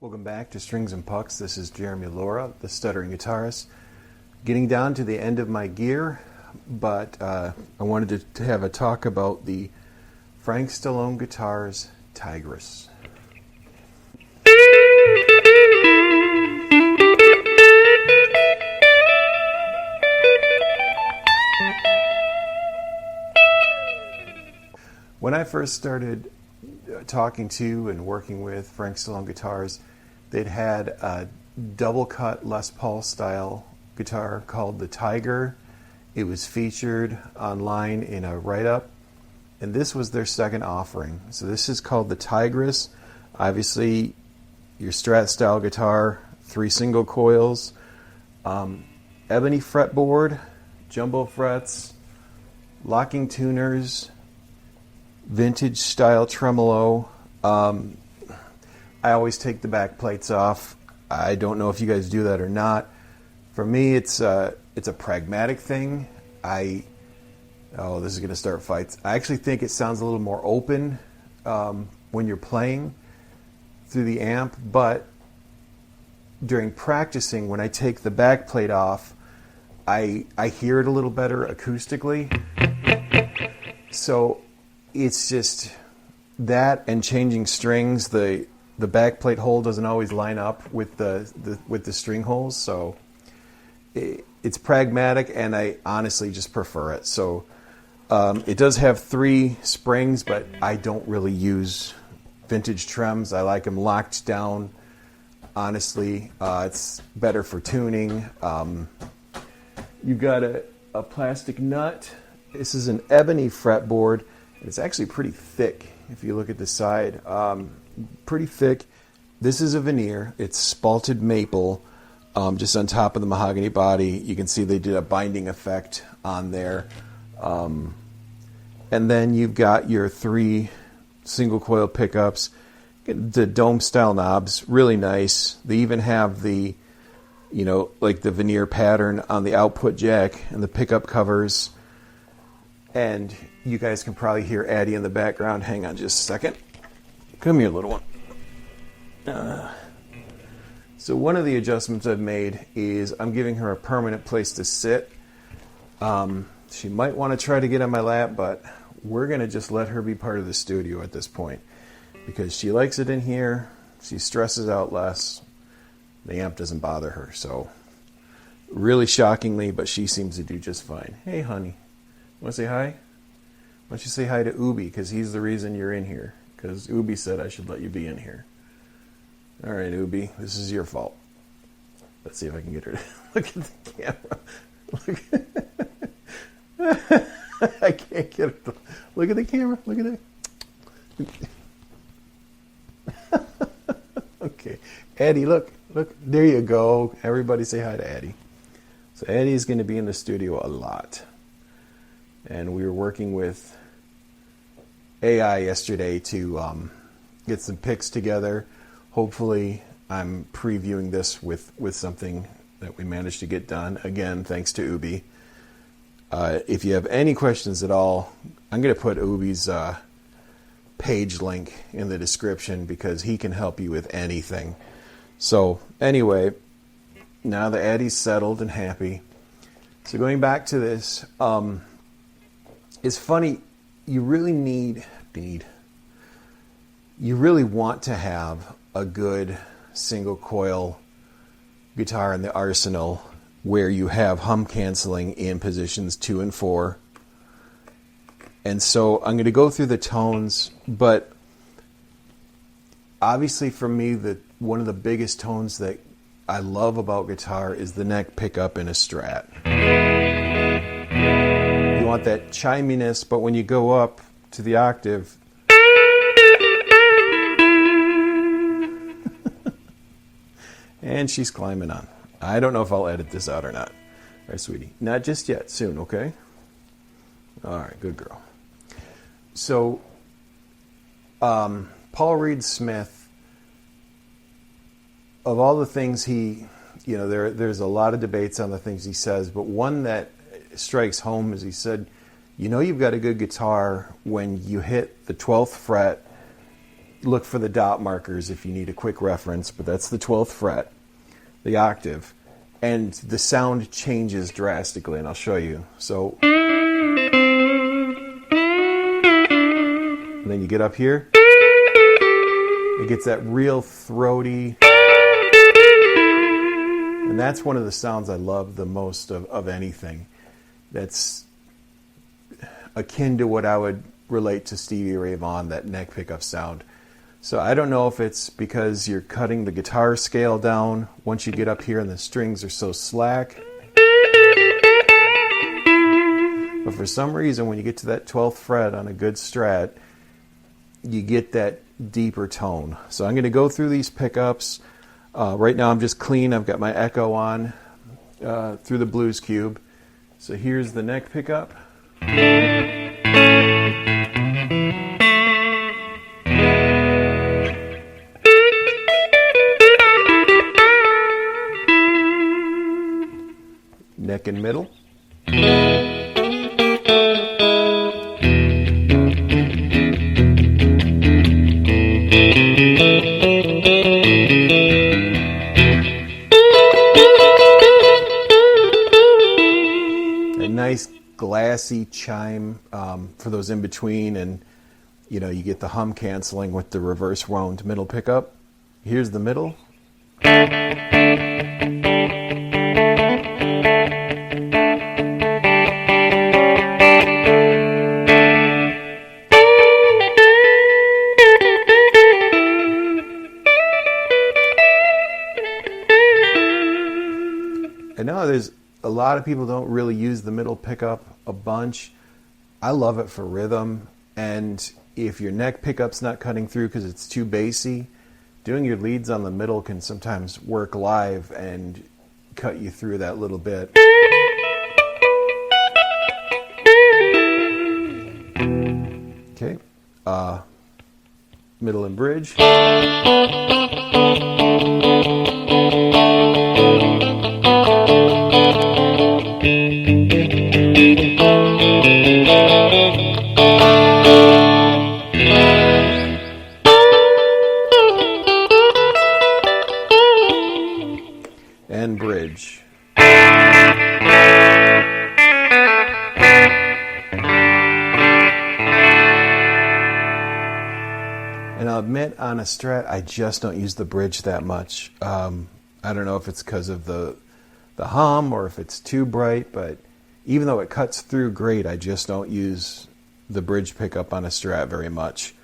Welcome back to Strings and Pucks. This is Jeremy Laura, the stuttering guitarist. Getting down to the end of my gear, but I wanted to have a talk about the Frank Stallone guitars Tigris. When I first started talking to and working with Frank Stallone guitars, they'd had a double cut Les Paul style guitar called the Tiger. It was featured online in a write-up, and this was their second offering. So this is called the Tigris. Obviously, your Strat style guitar, 3 single coils, ebony fretboard, jumbo frets, locking tuners, vintage style tremolo. I always take the back plates off. I don't know if you guys do that or not. For me, it's a pragmatic thing. This is going to start fights. I actually think it sounds a little more open when you're playing through the amp, but during practicing, when I take the back plate off, I hear it a little better acoustically. So it's just that, and changing strings. The back plate hole doesn't always line up with the string holes, so it's pragmatic, and I honestly just prefer it. So it does have 3 springs, but I don't really use vintage trems. I like them locked down. Honestly, it's better for tuning. You've got a plastic nut. This is an ebony fretboard. It's actually pretty thick if you look at the side. Pretty thick. This is a veneer. It's spalted maple, just on top of the mahogany body. You can see they did a binding effect on there. And then you've got your 3 single coil pickups. The dome style knobs, really nice. They even have the, like the veneer pattern on the output jack and the pickup covers. And you guys can probably hear Addie in the background. Hang on just a second. Come here, little one. So one of the adjustments I've made is I'm giving her a permanent place to sit. She might want to try to get on my lap, but we're going to just let her be part of the studio at this point because she likes it in here. She stresses out less. The amp doesn't bother her. So really shockingly, but she seems to do just fine. Hey, honey. Want to say hi? Why don't you say hi to Ubi, because he's the reason you're in here. Because Ubi said I should let you be in here. All right, Ubi, this is your fault. Let's see if I can get her to look at the camera. I can't get her to look at the camera. Look at that. Okay, Addie, look. There you go. Everybody say hi to Addie. So Addie's going to be in the studio a lot. And we were working with AI yesterday to get some picks together. Hopefully, I'm previewing this with something that we managed to get done. Again, thanks to Ubi. If you have any questions at all, I'm going to put Ubi's page link in the description because he can help you with anything. So anyway, now that Addie's settled and happy. So going back to this, it's funny, you really you really want to have a good single coil guitar in the arsenal where you have hum canceling in positions 2 and 4. And so I'm going to go through the tones, but obviously for me, one of the biggest tones that I love about guitar is the neck pickup in a Strat. You want that chiminess, but when you go up to the octave, and she's climbing on. I don't know if I'll edit this out or not. All right, sweetie. Not just yet. Soon, okay? All right, good girl. So, Paul Reed Smith, of all the things there's a lot of debates on the things he says, but one that strikes home is he said, you've got a good guitar when you hit the 12th fret look for the dot markers if you need a quick reference, but that's the 12th fret, the octave, and the sound changes drastically, and I'll show you. So, and then you get up here, it gets that real throaty, and that's one of the sounds I love the most of anything. That's akin to what I would relate to Stevie Ray Vaughan, that neck pickup sound. So I don't know if it's because you're cutting the guitar scale down once you get up here and the strings are so slack. But for some reason, when you get to that 12th fret on a good Strat, you get that deeper tone. So I'm going to go through these pickups. Right now I'm just clean. I've got my echo on through the Blues Cube. So here's the neck pickup. Neck and middle. A nice glassy chime for those in between, and you know, you get the hum canceling with the reverse wound middle pickup. Here's the middle. I know there's a lot of people don't really use the middle pickup a bunch. I love it for rhythm, and if your neck pickup's not cutting through because it's too bassy, doing your leads on the middle can sometimes work live and cut you through that little bit. Okay, middle and bridge. And bridge. And I'll admit, on a Strat, I just don't use the bridge that much. I don't know if it's because of the hum or if it's too bright, but even though it cuts through great, I just don't use the bridge pickup on a Strat very much.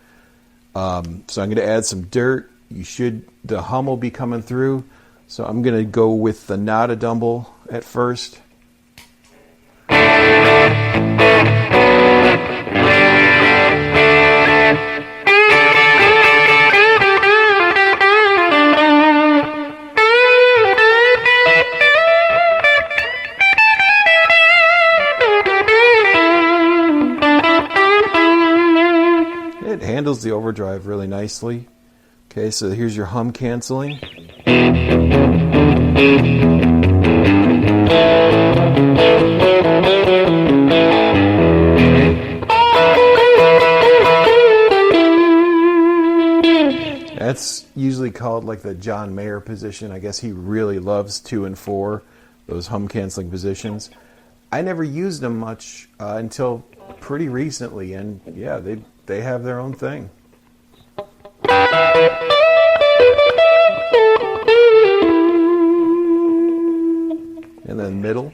So I'm going to add some dirt. The hum will be coming through. So I'm going to go with the Notadumble at first. It handles the overdrive really nicely. Okay, so here's your hum canceling. That's usually called like the John Mayer position. I guess he really loves 2 and 4, those hum canceling positions. I never used them much until pretty recently, and yeah, they have their own thing. And then middle.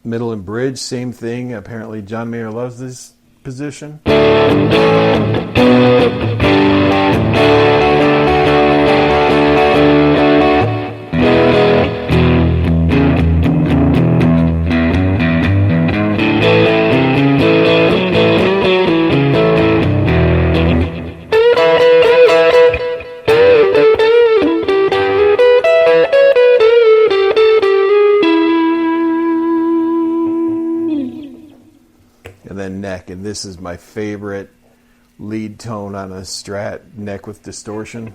Middle and bridge, same thing. Apparently John Mayer loves this position. neck, and this is my favorite lead tone on a Strat neck with distortion.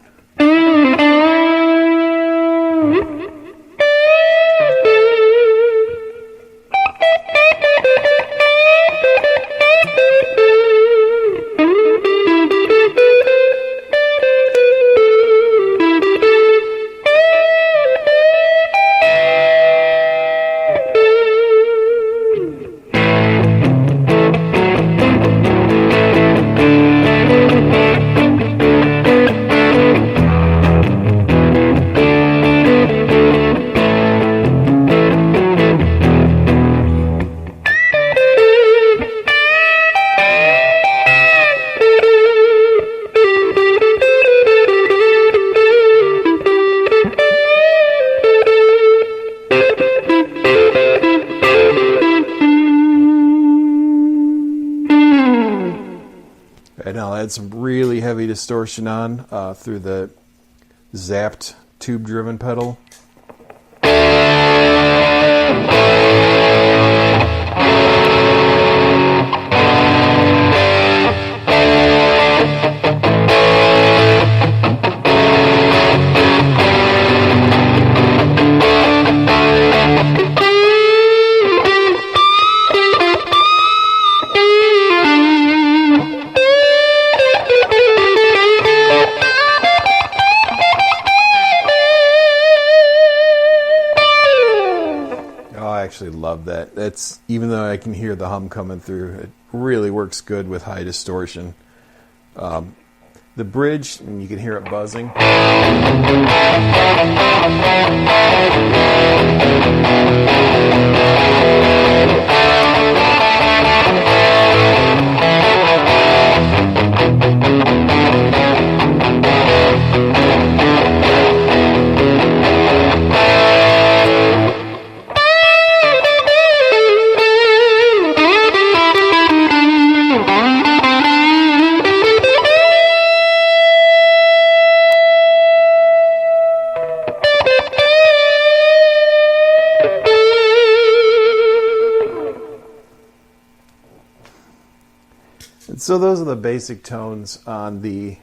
And I'll add some really heavy distortion on through the Zapped tube-driven pedal. I actually love that. That's, even though I can hear the hum coming through, it really works good with high distortion. The bridge, and you can hear it buzzing. So those are the basic tones on the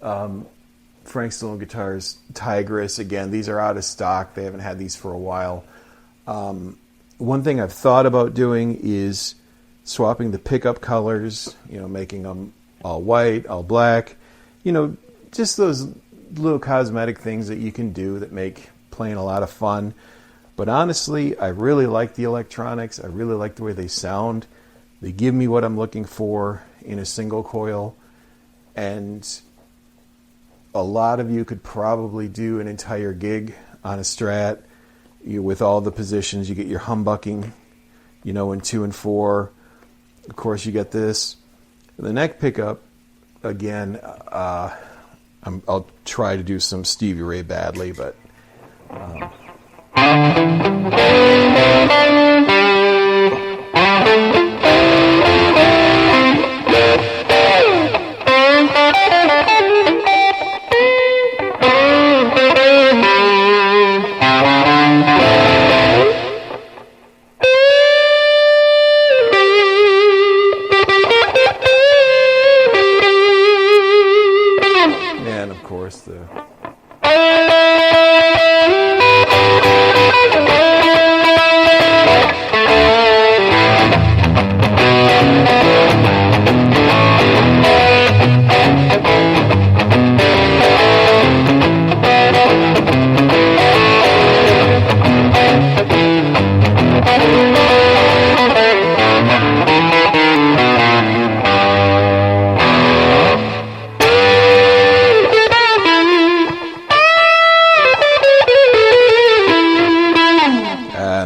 Frank Stallone guitars. Tigris, again, these are out of stock. They haven't had these for a while. One thing I've thought about doing is swapping the pickup colors, making them all white, all black. Just those little cosmetic things that you can do that make playing a lot of fun. But honestly, I really like the electronics. I really like the way they sound. They give me what I'm looking for in a single coil, and a lot of you could probably do an entire gig on a Strat with all the positions. You get your humbucking, in 2 and 4. Of course, you get this. The neck pickup, again, I'll try to do some Stevie Ray badly, but...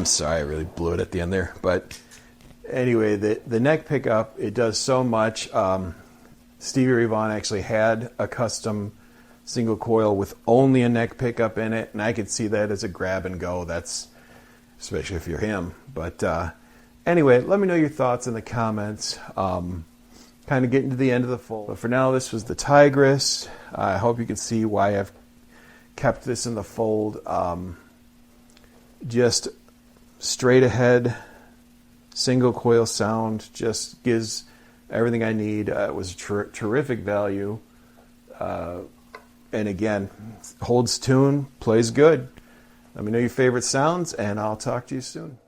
Sorry, I really blew it at the end there. But anyway, the neck pickup, it does so much. Stevie Ray Vaughan actually had a custom single coil with only a neck pickup in it, and I could see that as a grab and go. That's especially if you're him. But anyway, let me know your thoughts in the comments. Kind of getting to the end of the fold. But for now, this was the Tigris. I hope you can see why I've kept this in the fold. Just straight ahead single coil sound, just gives everything I need. It was terrific value. And again, holds tune, plays good. Let me know your favorite sounds, and I'll talk to you soon.